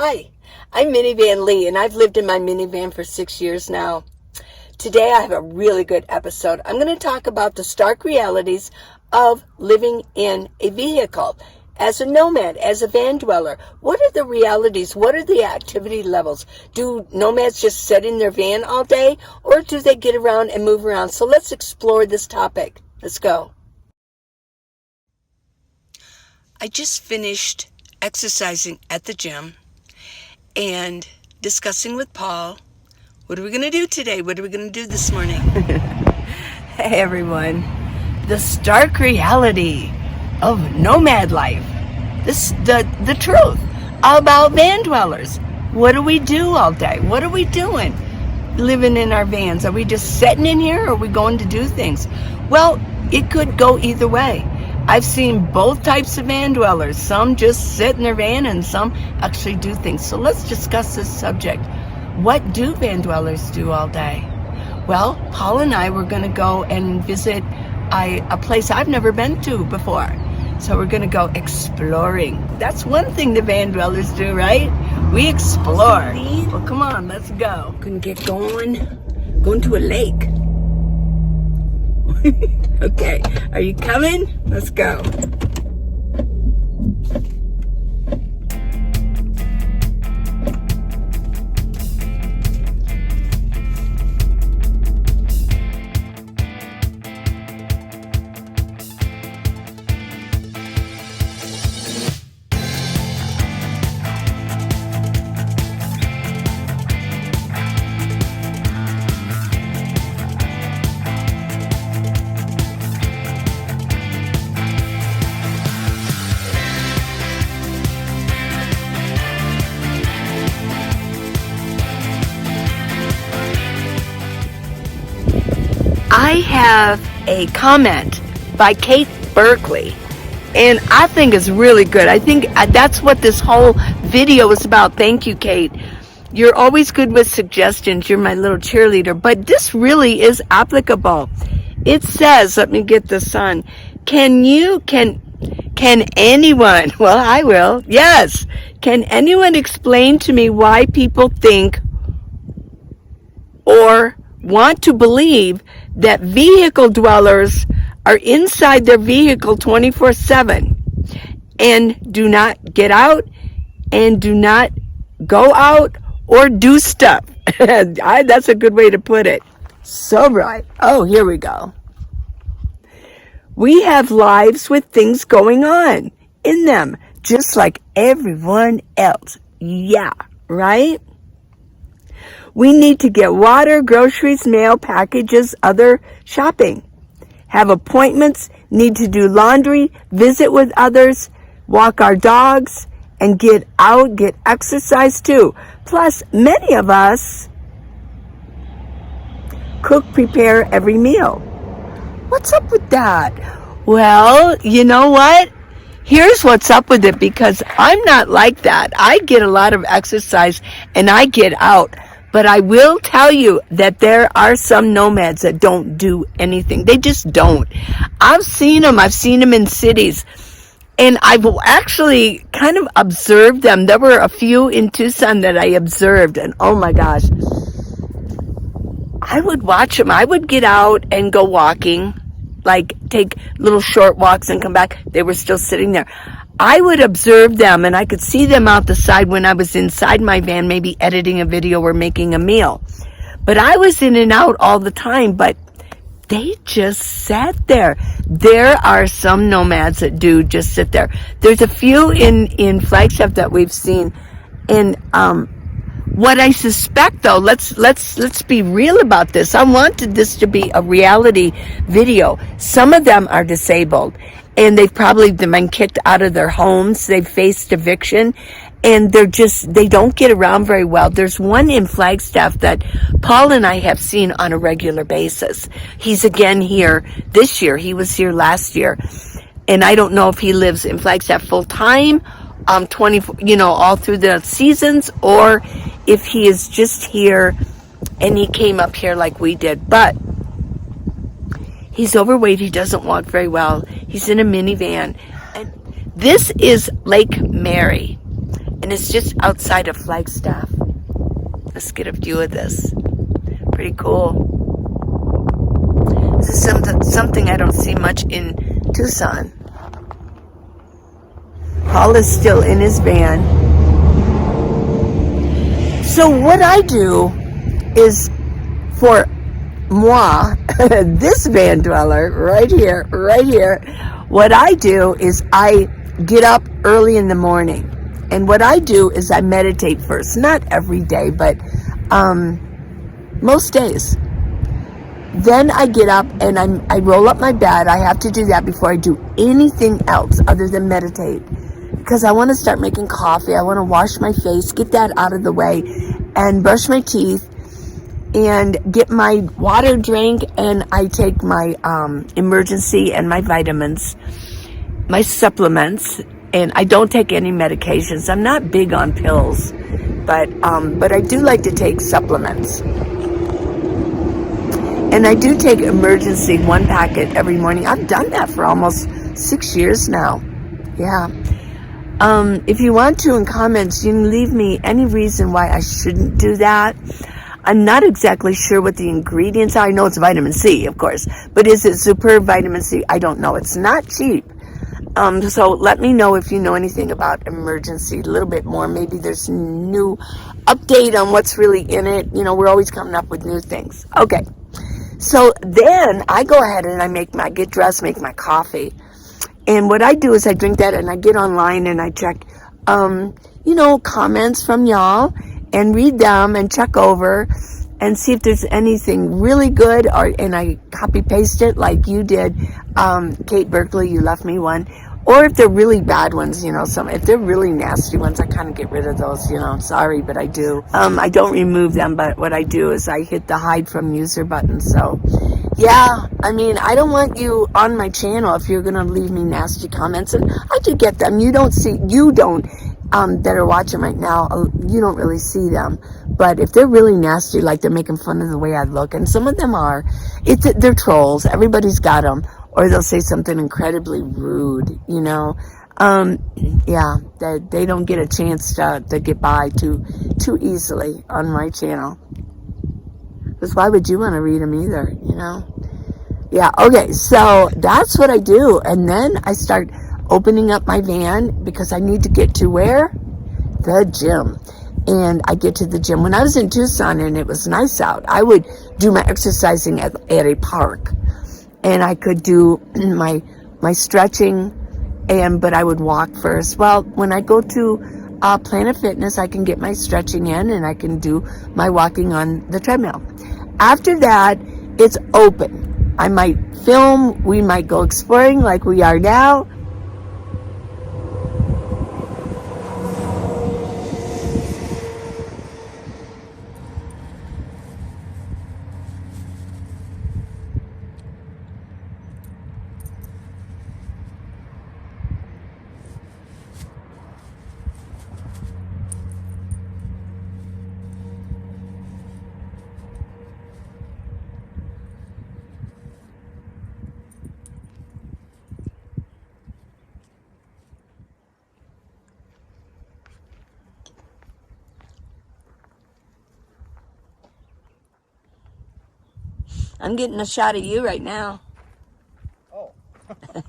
Hi, I'm Minivan Lee, and I've lived in my minivan for 6 years now. Today I have a really good episode. I'm going to talk about the stark realities of living in a vehicle. As a nomad, as a van dweller, what are the realities? What are the activity levels? Do nomads just sit in their van all day, or do they get around and move around? So let's explore this topic. Let's go. I just finished exercising at the gym and discussing with Paul, what are we going to do today? What are we going to do this morning? Hey everyone, the stark reality of nomad life. The truth about van dwellers. What do we do all day? What are we doing living in our vans? Are we just sitting in here, or are we going to do things? Well, it could go either way. I've seen both types of van dwellers. Some just sit in their van and some actually do things. So let's discuss this subject. What do van dwellers do all day? Well, Paul and I were going to go and visit a place I've never been to before. So we're going to go exploring. That's one thing the van dwellers do, right? We explore. Well, come on, let's go. Gonna get going to a lake. Okay, are you coming? Let's go. I have a comment by Kate Berkeley, and I think it's really good. I think that's what this whole video is about. Thank you, Kate. You're always good with suggestions. You're my little cheerleader, but this really is applicable. It says, let me get the sun. Can anyone, well, I will, yes. Can anyone explain to me why people think or want to believe that vehicle dwellers are inside their vehicle 24/7 and do not get out and do not go out or do stuff? That's a good way to put it. So right. Oh, here we go. We have lives with things going on in them, just like everyone else. Yeah, right? We need to get water, groceries, mail, packages, other shopping. Have appointments, need to do laundry, visit with others, walk our dogs, and get out, get exercise too. Plus, many of us cook, prepare every meal. What's up with that? Well, you know what? Here's what's up with it, because I'm not like that. I get a lot of exercise and I get out. But I will tell you that there are some nomads that don't do anything. They just don't. I've seen them in cities. And I've actually kind of observed them. There were a few in Tucson that I observed. And oh my gosh, I would watch them. I would get out and go walking, like take little short walks and come back. They were still sitting there. I would observe them, and I could see them out the side when I was inside my van, maybe editing a video or making a meal. But I was in and out all the time, but they just sat there. There are some nomads that do just sit there. There's a few in Flagstaff that we've seen. And what I suspect, though, let's be real about this. I wanted this to be a reality video. Some of them are disabled, and they've probably been kicked out of their homes. They've faced eviction, and they don't get around very well. There's one in Flagstaff that Paul and I have seen on a regular basis. He's again here this year. He was here last year, and I don't know if he lives in Flagstaff full time, 24, all through the seasons, or if he is just here and he came up here like we did. But he's overweight. He doesn't walk very well. He's in a minivan. And this is Lake Mary. And it's just outside of Flagstaff. Let's get a view of this. Pretty cool. This is something I don't see much in Tucson. Paul is still in his van. So what I do is, for moi, this van dweller right here, what I do is I get up early in the morning. And what I do is I meditate first. Not every day, but most days. Then I get up and I roll up my bed. I have to do that before I do anything else other than meditate. Because I want to start making coffee. I want to wash my face, get that out of the way, and brush my teeth, and get my water drink, and I take my emergency and my vitamins, my supplements, and I don't take any medications. I'm not big on pills, but I do like to take supplements. And I do take emergency 1 packet every morning. I've done that for almost 6 years now. Yeah. If you want to, in comments, you can leave me any reason why I shouldn't do that. I'm not exactly sure what the ingredients are. I know it's vitamin C, of course. But is it superb vitamin C? I don't know. It's not cheap. So let me know if you know anything about emergency, a little bit more. Maybe there's a new update on what's really in it. You know, we're always coming up with new things. Okay. So then I go ahead and I get dressed, make my coffee. And what I do is I drink that and I get online and I check, comments from y'all and read them and check over and see if there's anything really good, and I copy paste it like you did. Kate Berkeley, you left me one. Or if they're really bad ones, if they're really nasty ones, I kind of get rid of those, sorry, but I do. I don't remove them, but what I do is I hit the hide from user button. So, yeah, I don't want you on my channel if you're going to leave me nasty comments. And I do get them. That are watching right now, you don't really see them. But if they're really nasty, like they're making fun of the way I look, and some of them are, they're trolls. Everybody's got them. Or they'll say something incredibly rude, Yeah, they don't get a chance to get by too easily on my channel. Because why would you want to read them either, Yeah, okay, so that's what I do. And then I start opening up my van because I need to get to where? The gym. And I get to the gym. When I was in Tucson and it was nice out, I would do my exercising at a park. And I could do my stretching, but I would walk first. Well, when I go to Planet Fitness, I can get my stretching in and I can do my walking on the treadmill. After that, it's open. I might film, we might go exploring like we are now. I'm getting a shot of you right now. Oh. Well,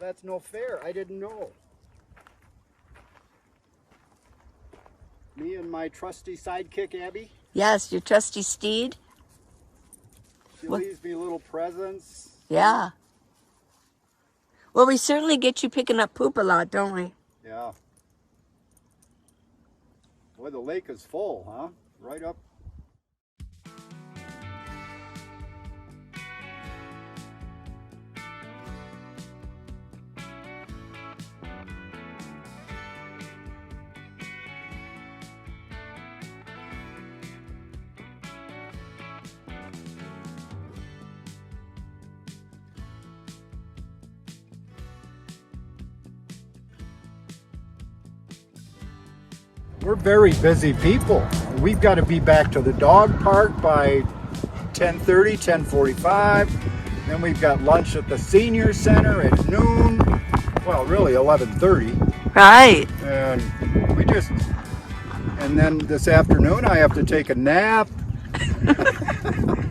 that's no fair. I didn't know. Me and my trusty sidekick, Abby. Yes, your trusty steed. She leaves me little presents. Yeah. Well, we certainly get you picking up poop a lot, don't we? Yeah. Boy, the lake is full, huh? Right up. We're very busy people. We've got to be back to the dog park by 10:30, 10:45. Then we've got lunch at the senior center at noon. Well, really 11:30. Right. And we just, and then this afternoon I have to take a nap.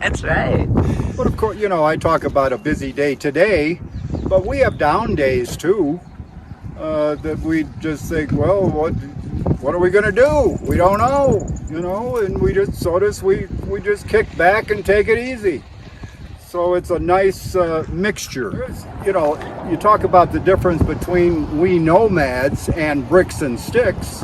That's right. But of course, you know, I talk about a busy day today, but we have down days too. That we just think, well, what are we going to do? We don't know, you know, and we just we just kick back and take it easy. So it's a nice mixture. You know, you talk about the difference between we nomads and bricks and sticks.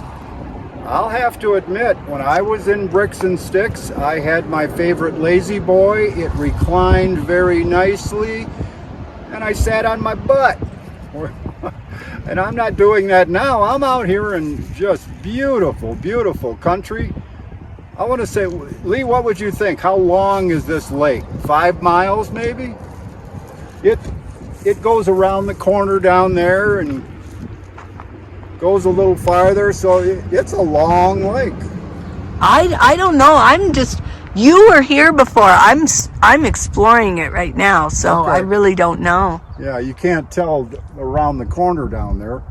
I'll have to admit, when I was in bricks and sticks, I had my favorite lazy boy. It reclined very nicely, and I sat on my butt. And I'm not doing that now. I'm out here in just beautiful, beautiful country. I want to say, Lee, what would you think? How long is this lake? 5 miles, maybe? It goes around the corner down there and goes a little farther, so it's a long lake. I don't know. You were here before. I'm exploring it right now, so Okay. I really don't know. Yeah, you can't tell around the corner down there.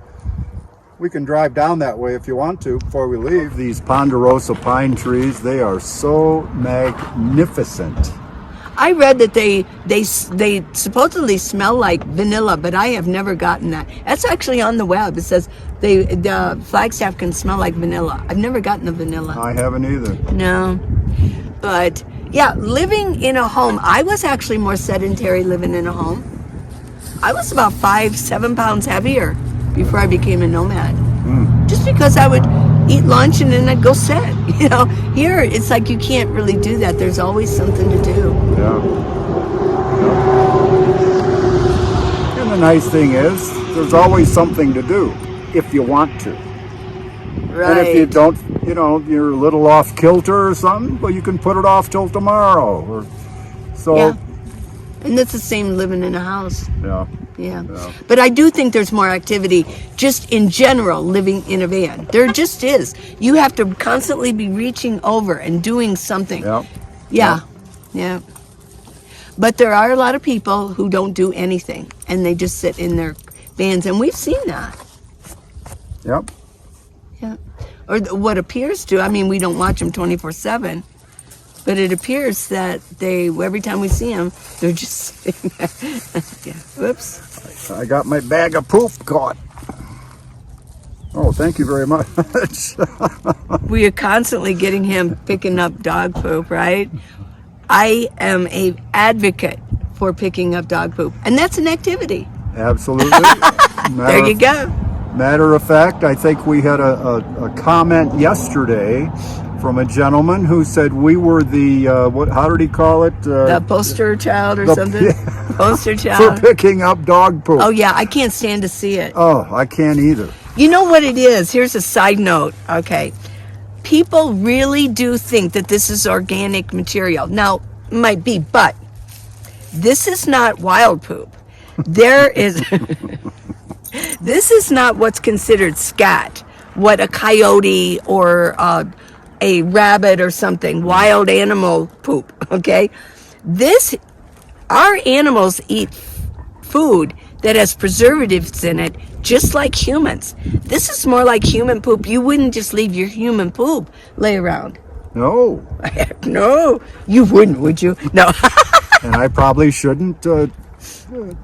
We can drive down that way if you want to before we leave. These ponderosa pine trees, they are so magnificent. I read that they supposedly smell like vanilla, but I have never gotten that. That's actually on the web. It says the Flagstaff can smell like vanilla. I've never gotten the vanilla. I haven't either. No. But yeah, living in a home, I was actually more sedentary living in a home. I was about 5-7 pounds heavier before I became a nomad. Just because I would eat lunch and then I'd go sit. You know, here it's like you can't really do that. There's always something to do. Yeah. And the nice thing is, there's always something to do if you want to. Right. And if you don't, you know, you're a little off kilter or something, well, you can put it off till tomorrow. Yeah. And that's the same living in a house. Yeah. Yeah. But I do think there's more activity just in general living in a van. There just is. You have to constantly be reaching over and doing something. Yeah. Yeah. But there are a lot of people who don't do anything and they just sit in their vans, and we've seen that. Yep. Yeah. Or what appears to, I mean, we don't watch them 24/7. But it appears that every time we see them, they're just sitting there. Yeah. Whoops. I got my bag of poop caught. Oh, thank you very much. We are constantly getting him picking up dog poop, right? I am an advocate for picking up dog poop, and that's an activity. Absolutely. There you go. Matter of fact, I think we had a comment yesterday from a gentleman who said we were the, how did he call it? The poster child or something? Yeah. Poster child. For picking up dog poop. Oh, yeah, I can't stand to see it. Oh, I can't either. You know what it is? Here's a side note, okay? People really do think that this is organic material. Now, it might be, but this is not wild poop. There is... This is not what's considered scat, what a coyote or a rabbit or something, wild animal poop, okay? Our animals eat food that has preservatives in it, just like humans. This is more like human poop. You wouldn't just leave your human poop lay around. No. No, you wouldn't, would you? No. And I probably shouldn't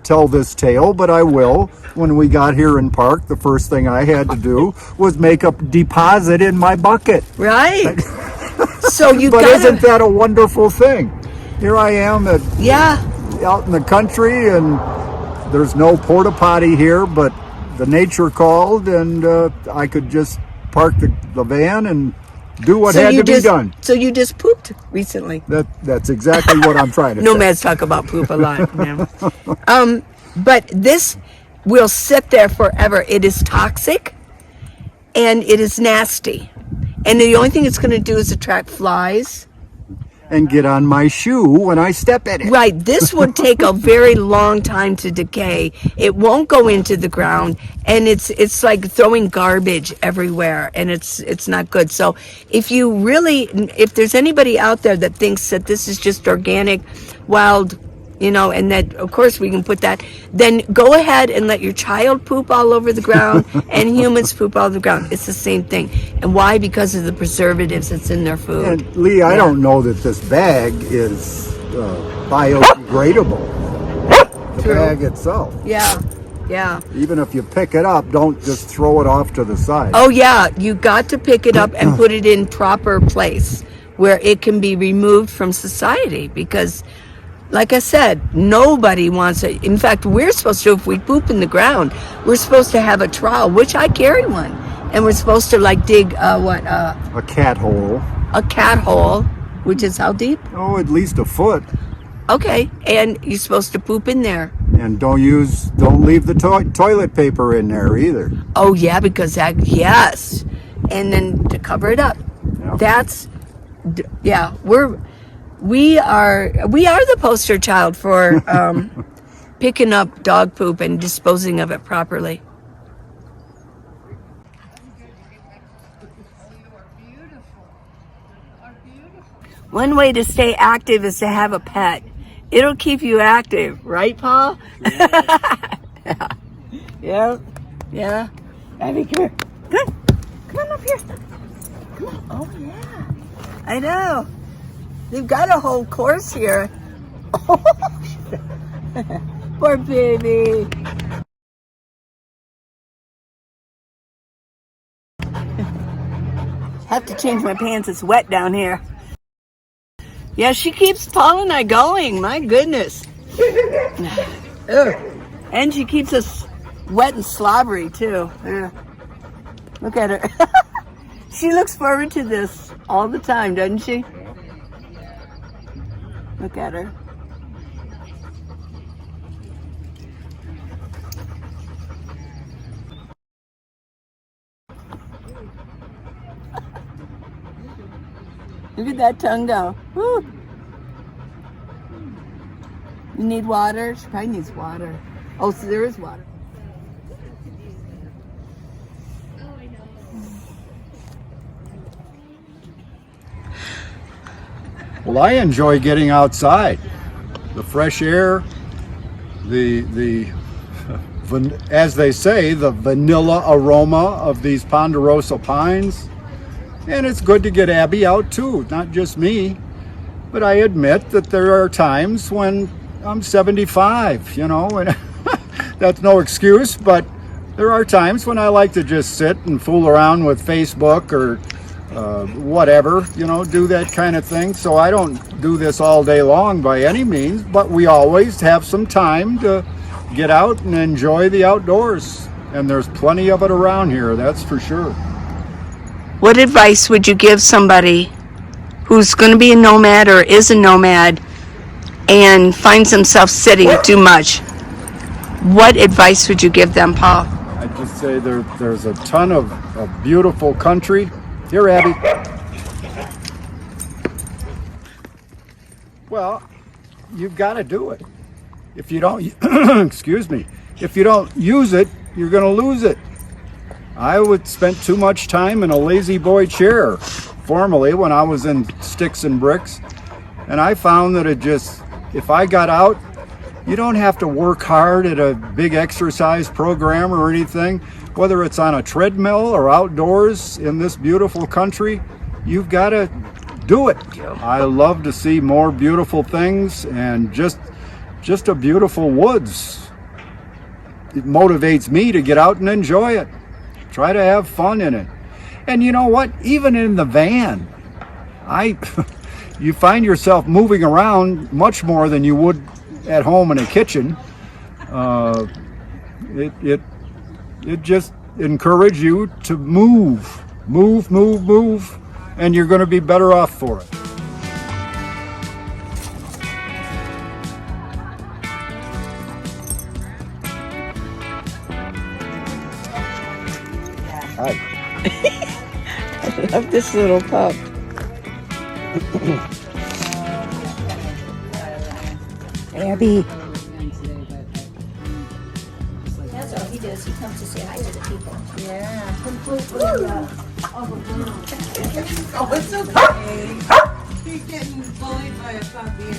tell this tale, but I will. When we got here in Park, the first thing I had to do was make a deposit in my bucket. Right. So you But gotta, isn't that a wonderful thing? Here I am out in the country, and there's no porta potty here, but the nature called, and I could just park the van and do what had to be done. So you just pooped recently. That's exactly what I'm trying to say. Nomads talk about poop a lot. Yeah. But this will sit there forever. It is toxic and it is nasty. And the only thing it's going to do is attract flies. And get on my shoe when I step in it. Right. This would take a very long time to decay. It won't go into the ground, and it's like throwing garbage everywhere, and it's not good. So if there's anybody out there that thinks that this is just organic, wild you know, and that, of course, we can put that. Then go ahead and let your child poop all over the ground and humans poop all over the ground. It's the same thing. And why? Because of the preservatives that's in their food. And Lee, I don't know that this bag is biodegradable. The bag itself. Yeah. Yeah. Even if you pick it up, don't just throw it off to the side. Oh, yeah. You got to pick it up and put it in proper place where it can be removed from society, because like I said, nobody wants it. In fact, we're supposed to, if we poop in the ground, we're supposed to have a trowel, which I carry one. And we're supposed to like dig a cat hole. A cat hole, which is how deep? Oh, at least a foot. Okay, and you're supposed to poop in there. And don't leave the toilet paper in there either. Oh yeah, because yes. And then to cover it up. Yeah. We are the poster child for picking up dog poop and disposing of it properly. One way to stay active is to have a pet. It'll keep you active, right, Paul? Yeah. Yeah. Abby, come here. Good. Come on up here. Come on. Oh, yeah. I know. They've got a whole course here. Poor baby. Have to change my pants. It's wet down here. Yeah, she keeps Paul and I going. My goodness. Ugh. And she keeps us wet and slobbery, too. Ugh. Look at her. She looks forward to this all the time, doesn't she? Look at her. Look at that tongue go. Woo. You need water? She probably needs water. Oh, so there is water. Well, I enjoy getting outside. The fresh air, the as they say, the vanilla aroma of these ponderosa pines. And it's good to get Abby out too, not just me. But I admit that there are times when I'm 75, you know, and that's no excuse, but there are times when I like to just sit and fool around with Facebook or whatever, you know, do that kind of thing. So I don't do this all day long by any means, but we always have some time to get out and enjoy the outdoors. And there's plenty of it around here, that's for sure. What advice would you give somebody who's going to be a nomad or is a nomad and finds themselves sitting too much? What advice would you give them, Paul? I'd just say there's a ton of beautiful country. Here, Abby. Well, you've got to do it. If you don't, excuse me, if you don't use it, you're going to lose it. I would spend too much time in a lazy boy chair formerly when I was in sticks and bricks. And I found that if I got out, you don't have to work hard at a big exercise program or anything. Whether it's on a treadmill or outdoors in this beautiful country, you've got to do it. I love to see more beautiful things and just a beautiful woods. It motivates me to get out and enjoy it. Try to have fun in it. And you know what? Even in the van, you find yourself moving around much more than you would at home in a kitchen. It just encourages you to move, and you're going to be better off for it. Hi. I love this little pup. Abby. That's all he does. He comes to say hi to the people. Yeah. Completely. Oh, it's okay. He's getting bullied by a puppy.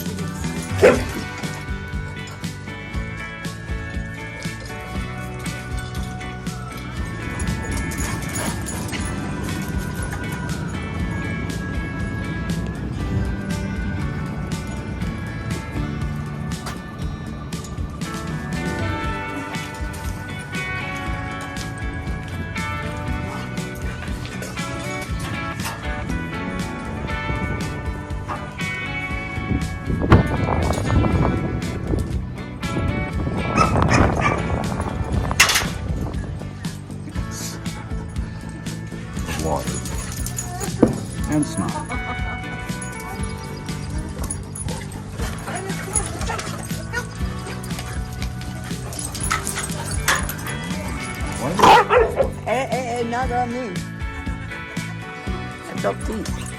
water and snot. Hey, not on me. I felt teeth.